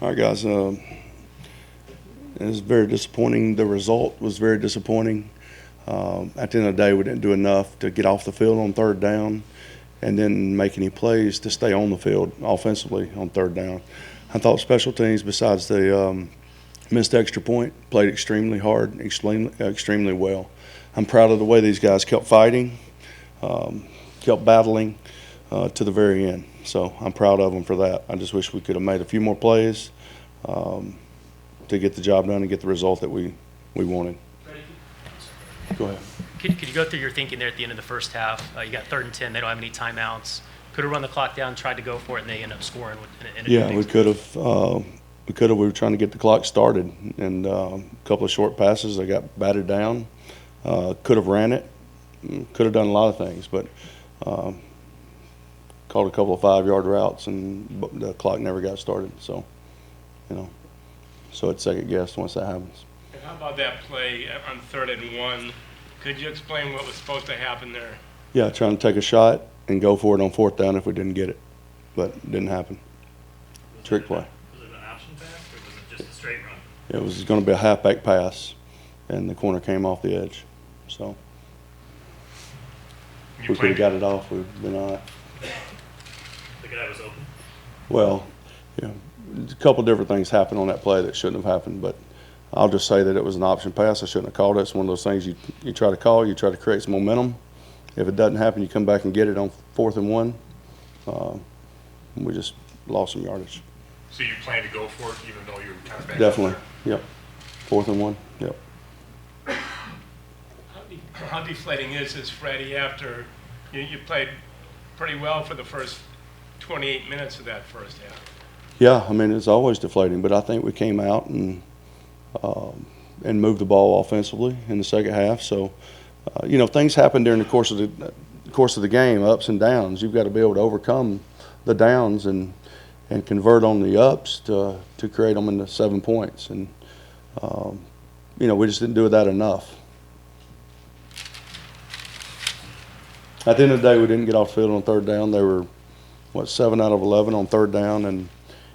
All right, guys. It was very disappointing. The result was very disappointing. At the end of the day, we didn't do enough to get off the field on third down and then make any plays to stay on the field offensively on third down. I thought special teams, besides the missed extra point, played extremely hard, extremely well. I'm proud of the way these guys kept fighting, kept battling to the very end. So I'm proud of them for that. I just wish we could have made a few more plays to get the job done and get the result that we wanted. Go ahead. Could you go through your thinking there at the end of the first half? You got 3rd and 10. They don't have any timeouts. Could have run the clock down, tried to go for it, and they end up scoring. Yeah, we could have. We were trying to get the clock started, and a couple of short passes. They got batted down. Could have ran it. Could have done a lot of things, but called a couple of 5-yard routes, and the clock never got started. So, so it's second guessed once that happens. And how about that play on 3rd and 1? Could you explain what was supposed to happen there? Yeah, trying to take a shot and go for it on 4th down if we didn't get it, but it didn't happen. Trick play. Was it an option pass or was it just a straight run? It was going to be a halfback pass, and the corner came off the edge. So if we could have got it off, we'd been all right. The guy was open? Well, a couple different things happened on that play that shouldn't have happened, but I'll just say that it was an option pass. I shouldn't have called it. It's one of those things you try to call, you try to create some momentum. If it doesn't happen, you come back and get it on 4th and 1. We just lost some yardage. So you plan to go for it even though you're kind of back? Definitely, yep. 4th and 1, yep. How deflating is this, Freddie, after you played pretty well for the first 28 minutes of that first half? Yeah, I mean, it's always deflating, but I think we came out and moved the ball offensively in the second half. So, things happen during the course of the game, ups and downs. You've got to be able to overcome the downs and convert on the ups to create them into 7 points. And we just didn't do that enough. At the end of the day, we didn't get off the field on 3rd down. They were 7 out of 11 on 3rd down,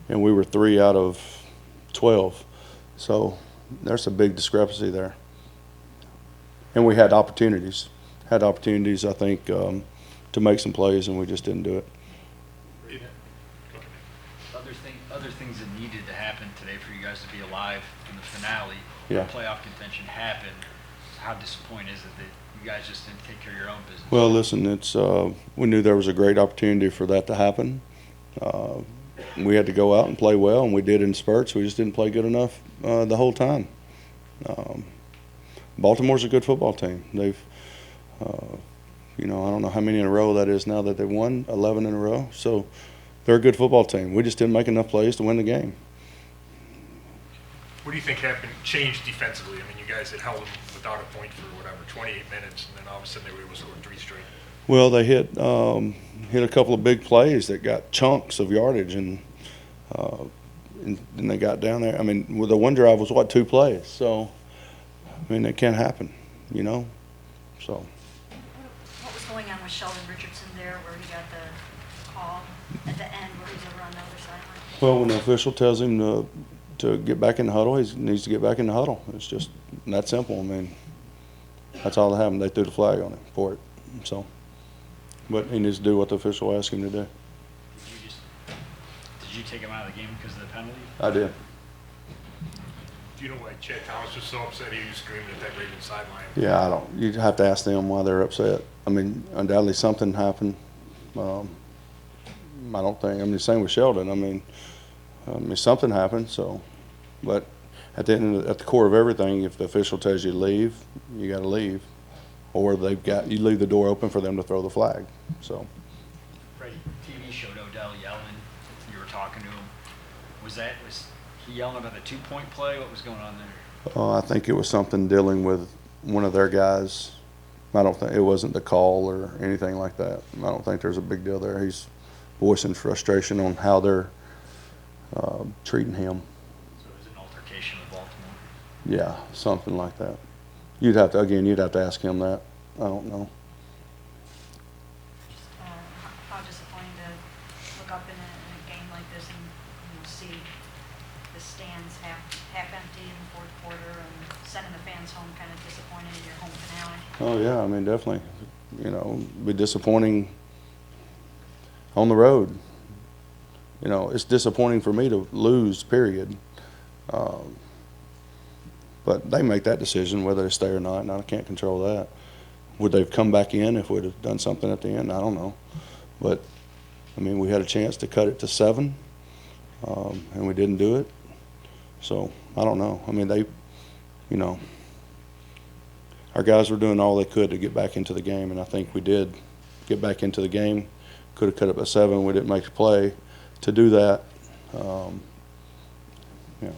and we were 3 out of 12. So there's a big discrepancy there. And we had opportunities. I think, to make some plays, and we just didn't do it. Other things that needed to happen today for you guys to be alive in the finale, Yeah. playoff contention happened. How disappointing is it that you guys just didn't take care of your own business? Well, listen, we knew there was a great opportunity for that to happen. We had to go out and play well, and we did in spurts. We just didn't play good enough the whole time. Baltimore's a good football team. They've, I don't know how many in a row that is now that they've won, 11 in a row. So they're a good football team. We just didn't make enough plays to win the game. What do you think changed defensively? I mean, you guys had held them without a point for 28 minutes, and then all of a sudden they were able to score 3 straight. Well, they hit a couple of big plays that got chunks of yardage, and they got down there. I mean, the one drive was 2 plays. So, I mean, it can happen, So. What was going on with Sheldon Richardson there, where he got the call at the end, where he's over on the other sideline? Well, when the official tells him to get back in the huddle, he needs to get back in the huddle. It's just that simple. I mean, that's all that happened. They threw the flag on him for it. So, but he needs to do what the official asked him to do. Did you take him out of the game because of the penalty? I did. Do you know why Chad Thomas was so upset he was screaming at that Ravens sideline? Yeah, I don't. You'd have to ask them why they're upset. I mean, undoubtedly something happened. I don't think. I mean, same with Sheldon. I mean, something happened. So, but at the core of everything, if the official tells you to leave, you got to leave, or you leave the door open for them to throw the flag. So. Freddie, TV showed Odell yelling. You were talking to him. Was he yelling about the 2-point play? What was going on there? I think it was something dealing with one of their guys. I don't think it wasn't the call or anything like that. I don't think there's a big deal there. He's voicing frustration on how they're treating him. So it was an altercation with Baltimore? Yeah, something like that. You'd have to ask him that. I don't know. How disappointing to look up in a game like this and see stands half empty in the fourth quarter and sending the fans home kind of disappointed in your home finale. Oh, yeah, I mean, definitely. You know, be disappointing on the road. You know, it's disappointing for me to lose, period. But they make that decision whether they stay or not, and I can't control that. Would they have come back in if we'd have done something at the end? I don't know. But, I mean, we had a chance to cut it to 7, and we didn't do it. So, I don't know. I mean, you know, our guys were doing all they could to get back into the game, and I think we did get back into the game. Could have cut it by 7. We didn't make a play to do that. You know,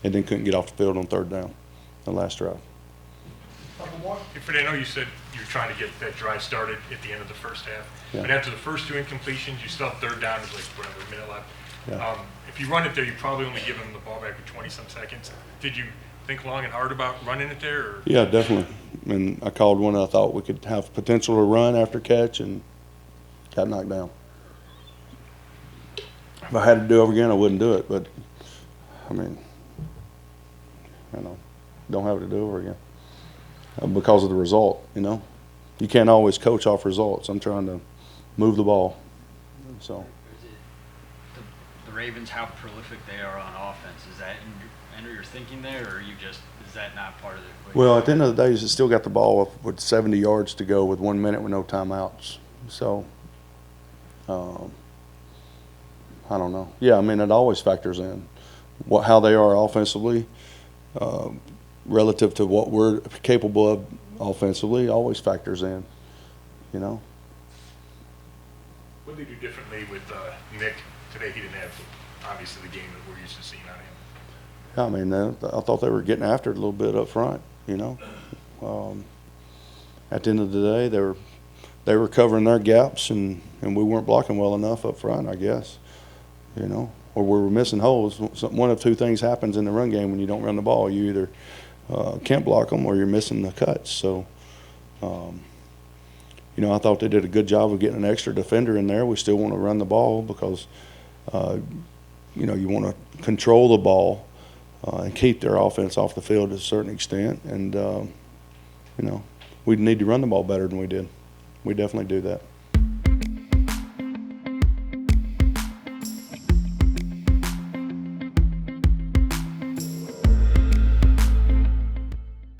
and then couldn't get off the field on 3rd down, the last drive. Hey, Freddie, I know you said you were trying to get that drive started at the end of the first half, Yeah. but after the first 2 incompletions, you still have 3rd down with like whatever, a minute left. Yeah. If you run it there, you probably only give them the ball back with 20-some seconds. Did you think long and hard about running it there? Or? Yeah, definitely. And I called one I thought we could have potential to run after catch and got knocked down. If I had to do it over again, I wouldn't do it. But, I mean, you know, don't have to do it over again because of the result, you know. You can't always coach off results. I'm trying to move the ball. So. The Ravens, how prolific they are on offense, is that enter your thinking there, or is that not part of the equation? Well, at the end of the day, you still got the ball with 70 yards to go with 1 minute with no timeouts. So, I don't know. Yeah, I mean, it always factors in how they are offensively relative to what we're capable of offensively. Always factors in, you know. What did they do differently with Nick today? He didn't have, obviously, the game that we're used to seeing out of him. Yeah, I mean, I thought they were getting after it a little bit up front, you know. At the end of the day, they were covering their gaps, and we weren't blocking well enough up front, I guess, you know. Or we were missing holes. One of 2 things happens in the run game when you don't run the ball. You either can't block them or you're missing the cuts. So, you know, I thought they did a good job of getting an extra defender in there. We still want to run the ball because, you know, you want to control the ball and keep their offense off the field to a certain extent. And, you know, we need to run the ball better than we did. We definitely do that.